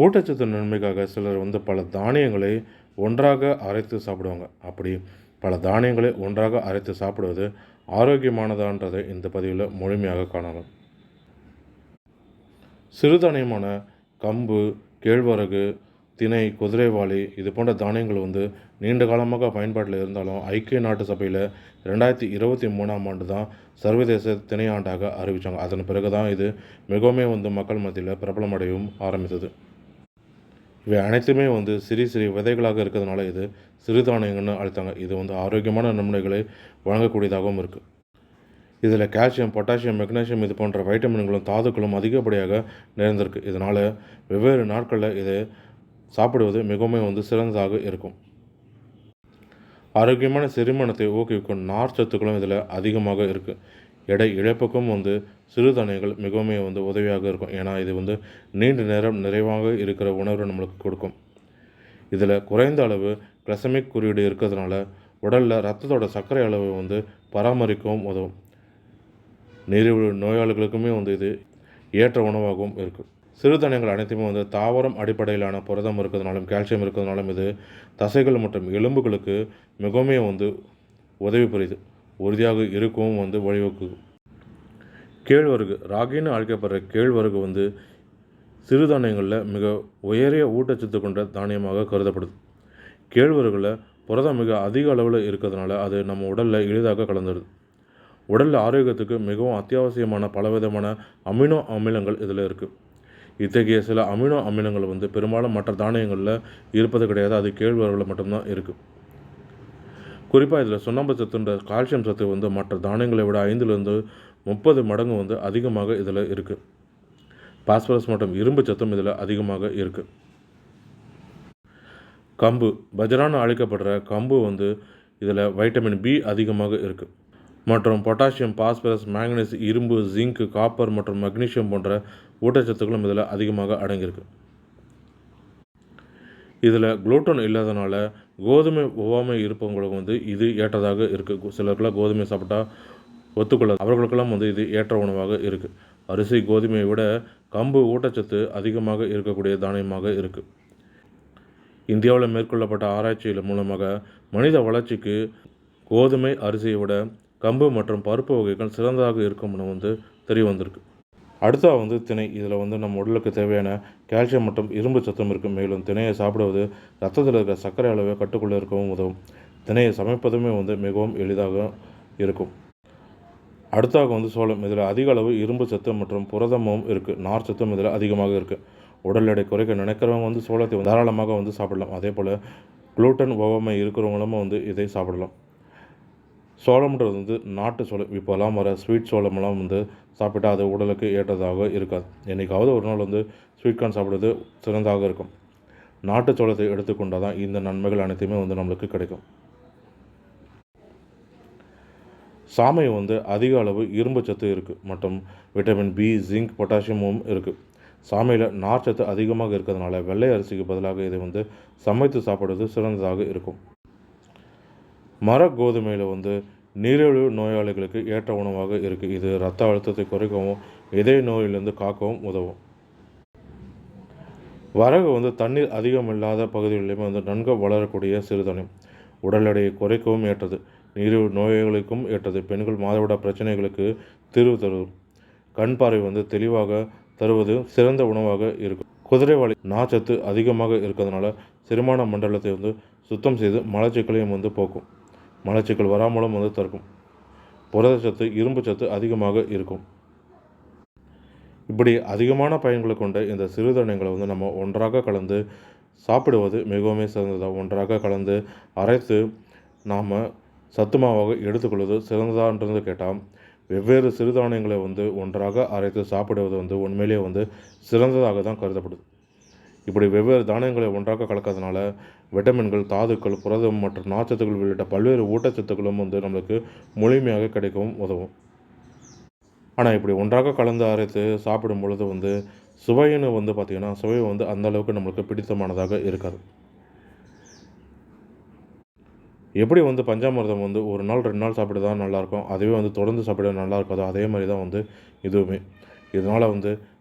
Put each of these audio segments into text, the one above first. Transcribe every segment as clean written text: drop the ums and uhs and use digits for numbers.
ஊட்டச்சத்து நன்மைக்காக சிலர் பல தானியங்களை ஒன்றாக அரைத்து சாப்பிடுவாங்க. அப்படி பல தானியங்களை ஒன்றாக அரைத்து சாப்பிடுவது ஆரோக்கியமானதான்றதை இந்த பதிவில் முழுமையாக காணலாம். சிறுதானியமான கம்பு, கேழ்வரகு, திணை, குதிரைவாலி இது போன்ற தானியங்கள் நீண்ட காலமாக பயன்பாட்டில் இருந்தாலும் ஐக்கிய நாட்டு சபையில் 2023ஆம் ஆண்டு தான் சர்வதேச திணை ஆண்டாக அறிவித்தாங்க. அதன் பிறகு தான் இது மிகவும் மக்கள் மத்தியில் பிரபலமடையவும் ஆரம்பித்தது. இவை அனைத்துமே சிறிய சிறிய விதைகளாக இருக்கிறதுனால இது சிறுதானியங்கள்னு அழைத்தாங்க. இது ஆரோக்கியமான நன்மைகளை வழங்கக்கூடியதாகவும் இருக்குது. இதில் கால்சியம், பொட்டாசியம், மெக்னீசியம் இது போன்ற வைட்டமின்களும் தாதுக்களும் அதிகப்படியாக நிறைந்திருக்கு. இதனால் வெவ்வேறு நாட்களில் இதை சாப்பிடுவது மிகவும் சிறந்ததாக இருக்கும். ஆரோக்கியமான செரிமானத்தை ஊக்குவிக்கும் நார் சத்துக்களும் இதில் அதிகமாக இருக்குது. எடை இழப்புக்கும் சிறுதானியங்கள் மிகவும் உதவியாக இருக்கும். ஏன்னா இது நீண்ட நேரம் நிறைவாக இருக்கிற உணர்வை நம்மளுக்கு கொடுக்கும். இதில் குறைந்த அளவு கிளைசமிக் குறியீடு இருக்கிறதுனால உடலில் ரத்தத்தோட சர்க்கரை அளவு பராமரிக்கவும் உதவும். நீரிழிவு நோயாளிகளுக்குமே இது ஏற்ற உணவாகவும் இருக்குது. சிறுதானியங்கள் அனைத்துமே தாவரம் அடிப்படையிலான புரதம் இருக்கிறதுனாலும் கால்சியம் இருக்கிறதுனாலும் இது தசைகள் மற்றும் எலும்புகளுக்கு மிகவும் உதவி புரியுது. உறுதியாக இருக்கவும் வழிவகுக்குது. கேழ்வரகு, ராகின்னு அழைக்கப்படுற கேழ்வரகு சிறுதானியங்களில் மிக உயரிய ஊட்டச்சத்து கொண்ட தானியமாக கருதப்படுது. கேழ்வரகுல புரதம் மிக அதிக அளவில் இருக்கிறதுனால அது நம்ம உடலில் எளிதாக கலந்துடுது. உடலில் ஆரோக்கியத்துக்கு மிகவும் அத்தியாவசியமான பலவிதமான அமினோ அமிலங்கள் இதில் இருக்குது. இத்தகைய சில அமினோ அமிலங்கள் பெரும்பாலும் மற்ற தானியங்களில் இருப்பது கிடையாது. அது கேழ்வரகுல மட்டும்தான் இருக்குது. குறிப்பாக இதில் சுண்ணாம்பு சத்துன்ற கால்சியம் சத்து மற்ற தானியங்களை விட 5லிருந்து 30 மடங்கு அதிகமாக இதில் இருக்குது. பாஸ்பரஸ் மற்றும் இரும்பு சத்தும் இதில் அதிகமாக இருக்குது. கம்பு, பஜ்ரான்னு அழைக்கப்படுற கம்பு இதில் வைட்டமின் பி அதிகமாக இருக்குது. மற்றும் பொட்டாசியம், பாஸ்பரஸ், மேங்கனீஸ், இரும்பு, ஜிங்க், காப்பர் மற்றும் மெக்னீசியம் போன்ற ஊட்டச்சத்துக்களும் இதில் அதிகமாக அடங்கியிருக்கு. இதில் குளுட்டன் இல்லாதனால கோதுமை ஒவ்வாமை இருப்பவங்களுக்கு இது ஏற்றதாக இருக்குது. சிலருக்குலாம் கோதுமை சாப்பிட்டா ஒத்துக்கொள்ளாது. அவர்களுக்கெல்லாம் இது ஏற்ற உணவாக இருக்குது. அரிசி, கோதுமையை விட கம்பு ஊட்டச்சத்து அதிகமாக இருக்கக்கூடிய தானியமாக இருக்குது. இந்தியாவில் மேற்கொள்ளப்பட்ட ஆராய்ச்சியில் மூலமாக மனித வளர்ச்சிக்கு கோதுமை, அரிசியை விட கம்பு மற்றும் பருப்பு வகைகள் சிறந்ததாக இருக்கும் தெரிய வந்திருக்கு. அடுத்தா திணை. இதில் நம்ம உடலுக்கு தேவையான கால்சியம் மற்றும் இரும்பு சத்தம் இருக்குது. மேலும் திணையை சாப்பிடுவது ரத்தத்தில் இருக்கிற சர்க்கரை அளவை கட்டுக்குள்ளே இருக்கவும் உதவும். திணையை சமைப்பதுமே மிகவும் எளிதாக இருக்கும். அடுத்தாக சோளம். இதில் அதிக அளவு இரும்பு சத்து மற்றும் புரதமும் இருக்குது. நார் சத்தும் இதில் அதிகமாக இருக்குது. உடல் எடை குறைக்க நினைக்கிறவங்க சோளத்தை தாராளமாக சாப்பிடலாம். அதே போல் குளுட்டன் ஒவ்வாமை இருக்கிறவங்களும் இதை சாப்பிடலாம். சோளம்ன்றது நாட்டு சோளம். இப்போலாம் வர ஸ்வீட் சோளமெல்லாம் சாப்பிட்டா அது உடலுக்கு ஏற்றதாக இருக்காது. என்றைக்காவது ஒரு நாள் ஸ்வீட் கார்ன் சாப்பிடுவது சிறந்தாக இருக்கும். நாட்டு சோளத்தை எடுத்துக்கொண்டால் தான் இந்த நன்மைகள் அனைத்துமே நம்மளுக்கு கிடைக்கும். சாமை அதிக அளவு இரும்பு சத்து இருக்குது மற்றும் விட்டமின் பி, ஜிங்க், பொட்டாசியமும் இருக்குது. சாமையில் நார்ச்சத்து அதிகமாக இருக்கிறதுனால வெள்ளை அரிசிக்கு பதிலாக இதை சமைத்து சாப்பிடுவது சிறந்ததாக இருக்கும். மர கோதுமையில் நீரிழிவு நோயாளிகளுக்கு ஏற்ற உணவாக இருக்குது. இது இரத்த அழுத்தத்தை குறைக்கவும் இதய நோயிலிருந்து காக்கவும் உதவும். வரகு தண்ணீர் அதிகம் இல்லாத பகுதிகளிலுமே நன்கு வளரக்கூடிய சிறுதானியம். உடல் எடையை குறைக்கவும் ஏற்றது. நீரிழிவு நோய்களுக்கும் ஏற்றது. பெண்கள் மாதவிட பிரச்சனைகளுக்கு தீர்வு தரும். கண் பார்வை தெளிவாக தருவது சிறந்த உணவாக இருக்கும். குதிரைவாலி நார்ச்சத்து அதிகமாக இருக்கிறதுனால செரிமான மண்டலத்தை சுத்தம் செய்து மலச்சிக்கலையும் போக்கும். மலச்சிக்கல் வராமலும் தடுக்கும். புரதச்சத்து, இரும்பு சத்து அதிகமாக இருக்கும். இப்படி அதிகமான பயன்களை கொண்ட இந்த சிறுதானியங்களை நம்ம ஒன்றாக கலந்து சாப்பிடுவது மிகவும் சிறந்ததாக. ஒன்றாக கலந்து அரைத்து நாம் சத்துமாவாக எடுத்துக்கொள்வது சிறந்ததான்றது கேட்டால் வெவ்வேறு சிறுதானியங்களை ஒன்றாக அரைத்து சாப்பிடுவது உண்மையிலேயே சிறந்ததாக தான் கருதப்படுது. இப்படி வெவ்வேறு தானியங்களை ஒன்றாக கலக்கிறதுனால விட்டமின்கள், தாதுக்கள், புரதம் மற்றும் நார்ச்சத்துக்கள் உள்ளிட்ட பல்வேறு ஊட்டச்சத்துக்களும் நம்மளுக்கு முழுமையாக கிடைக்கவும் உதவும். ஆனால் இப்படி ஒன்றாக கலந்து அரைத்து சாப்பிடும் பொழுது சுவைன்னு பார்த்திங்கன்னா சுவை அந்தளவுக்கு நம்மளுக்கு பிடித்தமானதாக இருக்காது. எப்படி பஞ்சாமிர்தம் ஒரு நாள் 2 நாள் சாப்பிட தான் நல்லாயிருக்கும். அதுவே தொடர்ந்து சாப்பிட நல்லா இருக்காது. அதே மாதிரி தான் இதுவுமே. இதனால்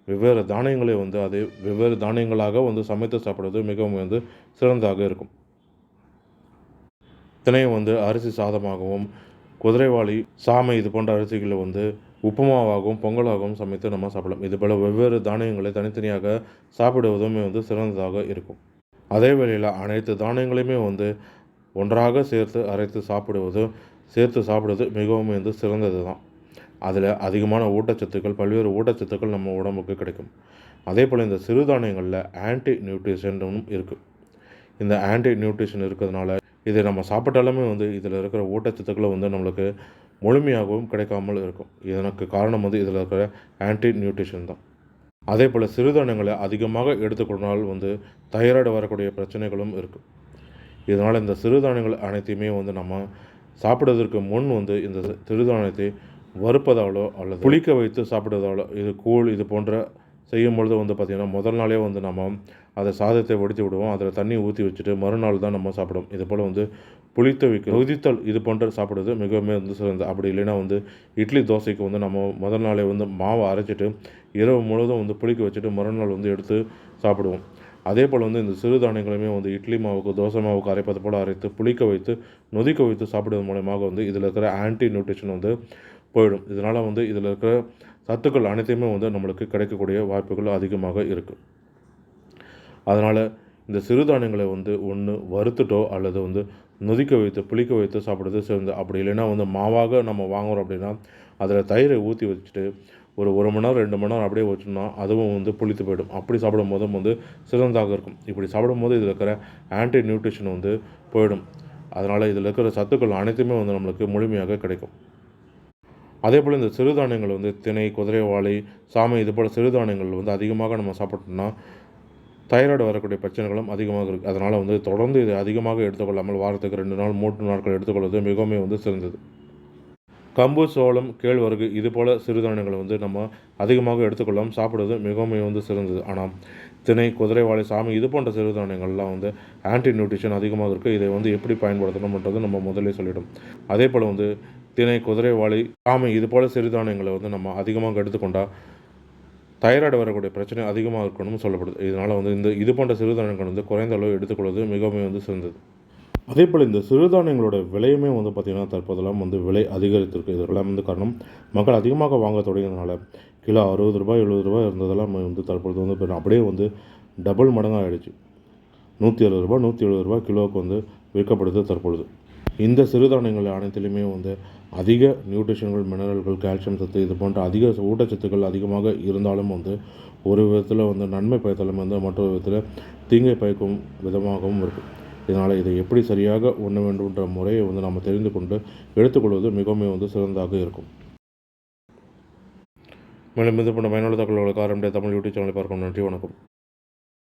வெவ்வேறு தானியங்களை வந்து அதை வெவ்வேறு தானியங்களாக வந்து சமைத்து சாப்பிடுவது மிகவும் வந்து சிறந்ததாக இருக்கும். திணையை வந்து அரிசி சாதமாகவும், குதிரைவாலி, சாமை இது போன்ற அரிசிகளை வந்து உப்புமாவாகவும், பொங்கலாகவும் சமைத்து நம்ம சாப்பிடலாம். இதுபோல வெவ்வேறு தானியங்களை தனித்தனியாக சாப்பிடுவதுமே வந்து சிறந்ததாக இருக்கும். அதே வேளையில் அனைத்து தானியங்களையுமே வந்து ஒன்றாக சேர்த்து சாப்பிடுவது மிகவும் வந்து சிறந்தது தான். அதில் அதிகமான ஊட்டச்சத்துக்கள், பல்வேறு ஊட்டச்சத்துக்கள் நம்ம உடம்புக்கு கிடைக்கும். அதேபோல் இந்த சிறுதானியங்களில் ஆன்டி நியூட்ரிஷனும் இருக்குது. இந்த ஆன்டி நியூட்ரிஷன் இருக்கிறதுனால இதை நம்ம சாப்பிட்டாலுமே வந்து இதில் இருக்கிற ஊட்டச்சத்துக்களை வந்து நம்மளுக்கு முழுமையாகவும் கிடைக்காமல் இருக்கும். இதற்கு காரணம் வந்து இதில் இருக்கிற ஆன்டி நியூட்ரிஷன் தான். அதேபோல் சிறுதானியங்களை அதிகமாக எடுத்துக்கொண்டால் வந்து தைராய்டு வரக்கூடிய பிரச்சனைகளும் இருக்குது. இதனால் இந்த சிறுதானியங்கள் அனைத்தையுமே வந்து நம்ம சாப்பிடுவதற்கு முன் வந்து இந்த சிறுதானியத்தை வறுப்பதாலோ அல்லது புளிக்க வைத்து சாப்பிடுவதாலோ, இது கூழ் இது போன்ற செய்யும்பொழுது வந்து பார்த்திங்கன்னா முதல் நாளே வந்து நம்ம அதை சாதத்தை வடித்து விடுவோம். அதில் தண்ணி ஊற்றி வச்சுட்டு மறுநாள் தான் நம்ம சாப்பிடுவோம். இதுபோல் வந்து புளித்த வைக்க கொதித்தல் இது போன்ற சாப்பிடுவது மிகவும் வந்து சிறந்தது. அப்படி இல்லைன்னா வந்து இட்லி தோசைக்கு வந்து நம்ம முதல் நாளே வந்து மாவை அரைச்சிட்டு இரவு முழுவதும் வந்து புளிக்க வச்சுட்டு மறுநாள் வந்து எடுத்து சாப்பிடுவோம். அதேபோல் வந்து இந்த சிறுதானியங்களையுமே வந்து இட்லி மாவுக்கு தோசை மாவுக்கு அரைப்பது போல் அரைத்து புளிக்க வைத்து நொதிக்க வைத்து சாப்பிடுவதன் மூலமாக வந்து இதில் இருக்கிற ஆன்டி நியூட்ரிஷன் வந்து போயிடும். இதனால் வந்து இதில் இருக்கிற சத்துக்கள் அனைத்தையுமே வந்து நம்மளுக்கு கிடைக்கக்கூடிய வாய்ப்புகள் அதிகமாக இருக்குது. அதனால் இந்த சிறுதானியங்களை வந்து ஒன்று வறுத்துட்டோ அல்லது வந்து நொதிக்க வைத்து புளிக்க வைத்து சாப்பிடுறது சிறந்தது. அப்படி இல்லைன்னா வந்து மாவாக நம்ம வாங்குகிறோம் அப்படின்னா அதில் தயிரை ஊற்றி வச்சுட்டு ஒரு 1 மணி நேரம் 2 மணி நேரம் அப்படியே வச்சோம்னா அதுவும் வந்து புளித்து போயிடும். அப்படி சாப்பிடும் போதும் வந்து சிறந்ததாக இருக்கும். இப்படி சாப்பிடும்போது இதில் இருக்கிற ஆன்டி நியூட்ரிஷன் வந்து போயிடும். அதனால் இதில் இருக்கிற சத்துக்கள் அனைத்துமே வந்து நம்மளுக்கு முழுமையாக கிடைக்கும். அதேபோல் இந்த சிறுதானியங்கள் வந்து திணை, குதிரைவாலி, சாமை இதுபோல் சிறுதானியங்கள் வந்து அதிகமாக நம்ம சாப்பிட்டோம்னா தைராய்டு வரக்கூடிய பிரச்சனைகளும் அதிகமாக இருக்குது. அதனால் வந்து தொடர்ந்து இதை அதிகமாக எடுத்துக்கொள்ளாமல் வாரத்துக்கு 2 நாள் 3 நாட்கள் எடுத்துக்கொள்வது மிகவும் வந்து சிறந்தது. கம்பு, சோளம், கேழ்வரகு இதுபோல் சிறுதானியங்களை வந்து நம்ம அதிகமாக எடுத்துக்கொள்ளாமல் சாப்பிடுவது மிகவும் வந்து சிறந்தது. ஆனால் திணை, குதிரைவாலி, சாமை இது போன்ற சிறுதானியங்கள்லாம் வந்து ஆன்டி நியூட்ரிஷன் அதிகமாக இருக்குது. இதை வந்து எப்படி பயன்படுத்தணும்ன்றது நம்ம முதல்ல சொல்லிடும். அதேபோல் வந்து திணை, குதிரைவாலி, சாமை இது போல் சிறுதானியங்களை வந்து நம்ம அதிகமாக எடுத்துக்கொண்டால் தைராய்டு வரக்கூடிய பிரச்சனை அதிகமாக இருக்கணும்னு சொல்லப்படுது. இதனால் வந்து இது போன்ற சிறுதானியங்கள் வந்து குறைந்த அளவு எடுத்துக்கொள்வது மிகவும் வந்து சிறந்தது. அதேபோல் இந்த சிறுதானியங்களோட விலையுமே வந்து பார்த்திங்கன்னா தற்போதெல்லாம் வந்து விலை அதிகரித்திருக்கு. இதெல்லாம் வந்து காரணம் மக்கள் அதிகமாக வாங்க தொடங்கியதுனால கிலோ ரூ. 60 ரூ. 70 இருந்ததெல்லாம் வந்து தற்பொழுது வந்து அப்படியே வந்து டபுள் மடங்காக ஆகிடுச்சு. ரூ. 160 ரூ. 170 கிலோவுக்கு வந்து விற்கப்படுது தற்பொழுது. இந்த சிறுதானியங்கள் அனைத்திலுமே வந்து அதிக நியூட்ரிஷன்கள், மினரல்கள், கால்சியம் சத்து இது போன்ற அதிக ஊட்டச்சத்துக்கள் அதிகமாக இருந்தாலும் வந்து ஒரு விதத்தில் வந்து நன்மை பயத்தாலும் வந்து மற்றொரு விதத்தில் தீங்கை பயக்கும் விதமாகவும் இருக்குது. இதனால் இதை எப்படி சரியாக உண்ண வேண்டும்ன்ற முறையை வந்து நாம் தெரிந்து கொண்டு எடுத்துக்கொள்வது மிகவும் வந்து சிறந்ததாக இருக்கும். மேலும் இது போன்ற பயனுள்ள தகவல்களுக்கு ஆரம்பிய தமிழ் யூடியூப் சேனலை பார்க்கும். நன்றி, வணக்கம்.